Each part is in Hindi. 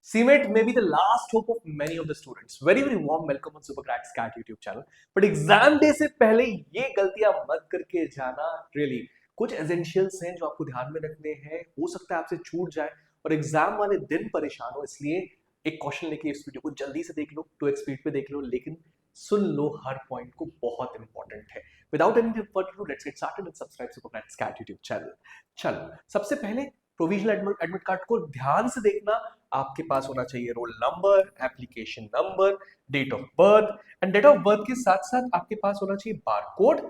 CMET may be the last hope of many of the students. Very very warm welcome on Supercracks Cat YouTube channel. But exam day से पहले ये गलतियां मत करके जाना. Really कुछ एसेंशियल्स हैं जो आपको ध्यान में रखने हैं. हो सकता है आपसे छूट जाए और एग्जाम वाले दिन परेशान हो, इसलिए एक क्वेश्चन लेके इस वीडियो को जल्दी से देख लो, 2x स्पीड पे देख लो, लेकिन सुन लो हर पॉइंट को, बहुत इंपॉर्टेंट है. Without any further ado, let's get started and subscribe Supercracks Cat YouTube channel. चलो सबसे पहले प्रोविजनल एडमिट कार्ड को ध्यान से देखना. आपके पास होना चाहिए roll number, application number, date of birth and date of birth के साथ साथ आपके पास होना चाहिए बारकोड,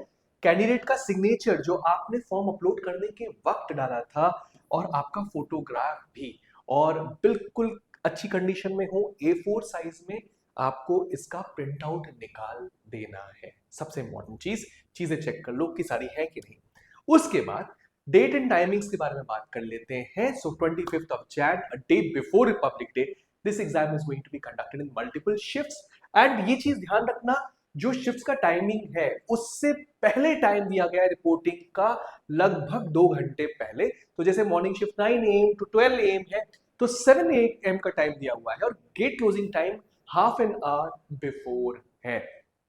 कैंडिडेट का सिग्नेचर जो आपने फॉर्म अपलोड करने के वक्त डाला था, और आपका फोटोग्राफ भी, और बिल्कुल अच्छी कंडीशन में हो, A4 साइज में आपको इसका प्रिंट आउट निकाल देना है. सबसे इंपॉर्टेंट चीजें चेक कर लो कि सारी है कि नहीं. उसके बाद डेट एंड टाइमिंग्स के बारे में बात कर लेते हैं. सो 25th of Jan, a day before Republic Day, this exam is going to be conducted in multiple shifts. And ये चीज ध्यान रखना, जो शिफ्ट्स का टाइमिंग है उससे पहले टाइम दिया गया है रिपोर्टिंग का, लगभग 2 घंटे पहले. तो जैसे morning shift 9 AM to 12 AM है, तो 7 AM का टाइम दिया हुआ है, और gate closing time half an hour before है.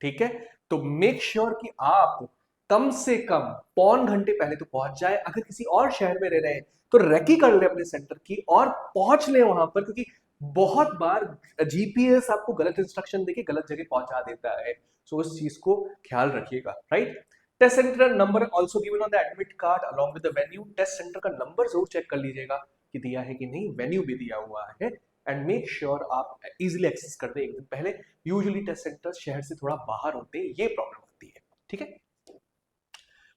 ठीक है, तो मेक श्योर कि आप कम से कम पौन घंटे पहले तो पहुंच जाए. अगर किसी और शहर में रह रहे हैं तो रेकी कर ले अपने सेंटर की और पहुंच ले वहां पर, क्योंकि बहुत बार जीपीएस आपको गलत इंस्ट्रक्शन देके गलत जगह पहुंचा देता है. सो इस चीज को ख्याल रखिएगा. Right, test centre number also given on the admit card along with the venue. Test centre का नंबर जरूर चेक कर लीजिएगा कि दिया है कि नहीं. वेन्यू भी दिया हुआ है, एंड मेक श्योर आप इजीली एक्सेस कर दे एक दिन पहले. यूजुअली टेस्ट सेंटर शहर से थोड़ा बाहर होते हैं, ये प्रॉब्लम होती है. ठीक है,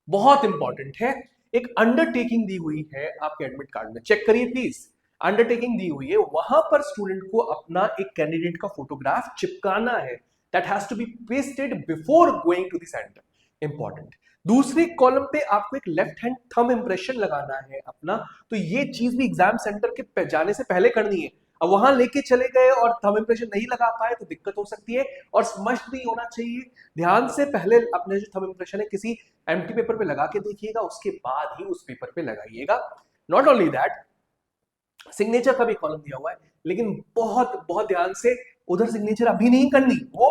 बहुत इंपॉर्टेंट है, एक अंडरटेकिंग दी हुई है आपके एडमिट कार्ड में, चेक करिए प्लीज. अंडरटेकिंग दी हुई है, वहां पर स्टूडेंट को अपना एक कैंडिडेट का फोटोग्राफ चिपकाना है. That has to be pasted before going to the centre. Important. दूसरे कॉलम पे आपको एक लेफ्ट हैंड थंब इंप्रेशन लगाना है अपना. तो ये चीज भी एग्जाम सेंटर के जाने से पहले करनी है. अब वहां लेके चले गए और थंब इंप्रेशन नहीं लगा पाए तो दिक्कत हो सकती है. और मस्ट भी होना चाहिए, ध्यान से पहले अपने जो थंब इंप्रेशन है किसी एम्प्टी पेपर पे लगा के देखिएगा, उसके बाद ही उस पेपर पे लगाइएगा. नॉट ओनली दैट, सिग्नेचर का भी कॉलम दिया हुआ है, लेकिन बहुत बहुत ध्यान से उधर सिग्नेचर अभी नहीं करनी, वो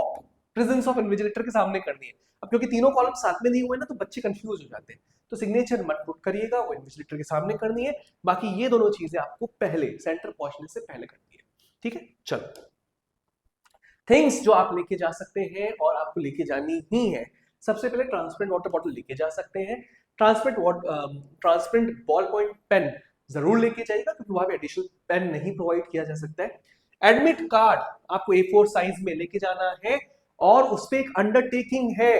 प्रेजेंस ऑफ इन्विजिलेटर के सामने करनी है. अब क्योंकि तीनों कॉलम साथ में दिए हुए हैं ना, तो बच्चे कंफ्यूज हो जाते हैं. तो सिग्नेचर मत पुट करिएगा, वो इन्विजिलेटर के सामने करनी है. बाकी ये दोनों चीजें आपको पहले सेंटर पहुंचने से पहले करनी है. ठीक है, चलो थिंग्स जो आप लेके जा सकते हैं और आपको लेके जानी ही है. सबसे पहले ट्रांसपेरेंट वाटर बॉटल लेके जा सकते हैं. ट्रांसपेरेंट बॉल पॉइंट पेन जरूर लेके जाइएगा, क्योंकि वहां पे एडिशनल पेन नहीं प्रोवाइड किया जा सकता है. एडमिट कार्ड आपको A4 साइज में लेके जाना है, और उस पे एक अंडरटेकिंग है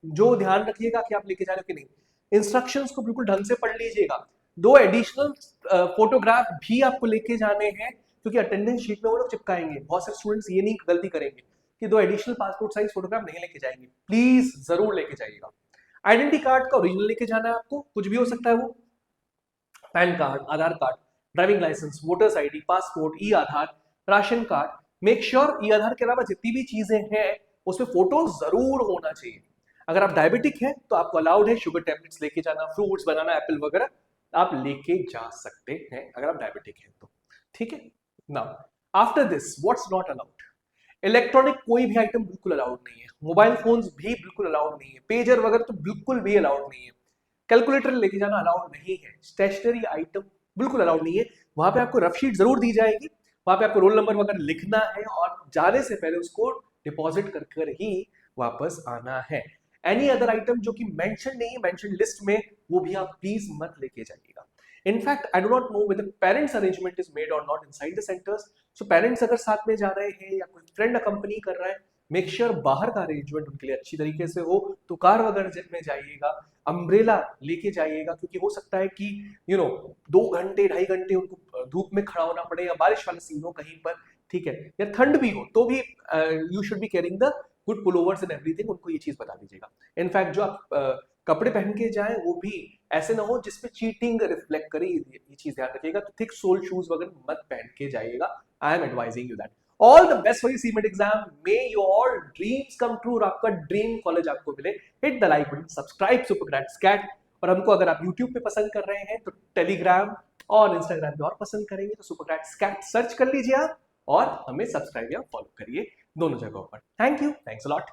जो ध्यान रखिएगा कि आप लेके जा रहे हो कि नहीं. इंस्ट्रक्शंस को बिल्कुल ढंग से पढ़ लीजिएगा. 2 एडिशनल फोटोग्राफ भी आपको लेके जाने हैं, क्योंकि अटेंडेंस शीट में वो लोग चिपकाएंगे. बहुत सारे स्टूडेंट्स ये नहीं गलती करेंगे कि 2 एडिशनल पासपोर्ट साइज फोटोग्राफ नहीं लेके जाएंगे. प्लीज जरूर लेके जाइएगा. आइडेंटिटी कार्ड का ओरिजिनल लेके जाना है आपको, कुछ भी हो सकता है वो. PAN card, Aadhaar card, driving licence, voters ID, passport, e Aadhaar, ration card. Make sure e Aadhaar के अलावा जितनी भी चीजें हैं उसमें फोटो जरूर होना चाहिए. अगर आप डायबिटिक हैं तो आपको अलाउड है शुगर टैबलेट्स लेके जाना, फ्रूट्स, बनाना, एप्पल वगैरह आप लेके जा सकते हैं अगर आप डायबिटिक हैं तो. ठीक है, now after this what's not allowed. Electronic कोई भी आइटम बिल्कुल अलाउड नहीं है. मोबाइल फोन्स भी बिल्कुल अलाउड नहीं है. पेजर वगैरह तो बिल्कुल भी अलाउड नहीं है. कैलकुलेटर लेके जाना अलाउड नहीं है. स्टेशनरी आइटम बिल्कुल अलाउड नहीं है. वहां पे आपको रफ शीट जरूर दी जाएगी, वहां पे आपको रोल नंबर वगैरह लिखना है, और जाने से पहले उसको डिपॉजिट कर ही वापस आना है. एनी अदर आइटम जो कि मेंशन नहीं है मेंशन लिस्ट में, वो भी आप प्लीज मत लेके जाइएगा. In fact, I do not know whether parents arrangement is made or not inside the centers. So parents अगर साथ में जा रहे हैं या कोई फ्रेंड अकंपनी कर रहा है, मेक श्योर बाहर का अरेंजमेंट उनके लिए अच्छी तरीके से हो. तो कार वगैरह में जाइएगा, अम्ब्रेला लेके जाइएगा, क्योंकि हो सकता है कि 2 घंटे 2.5 घंटे उनको धूप में खड़ा होना पड़े, या बारिश वाला सीन हो कहीं पर. ठीक है, या ठंड भी हो तो भी you should be carrying the good pullovers and everything. उनको ये चीज बता दीजिएगा. इनफैक्ट जो आप कपड़े पहन के जाएं वो भी ऐसे ना हो जिसपे चीटिंग रिफ्लेक्ट करे, ये चीज ध्यान रखिएगा. तो थिक सोल शूज वगैरह मत पहन के जाइएगा. I am advising you that. All the best for your CMAT exam. May your dreams come true, और आपका ड्रीम कॉलेज आपको मिले. Hit the like button, subscribe supercracks CAT. और हमको अगर आप यूट्यूब पे पसंद कर रहे हैं तो टेलीग्राम और इंस्टाग्राम पे और पसंद करेंगे तो सुपरक्रैक्स कैट सर्च कर लीजिए आप, और हमें सब्सक्राइब या फॉलो करिए दोनों जगहों पर। Thank you, thanks a lot.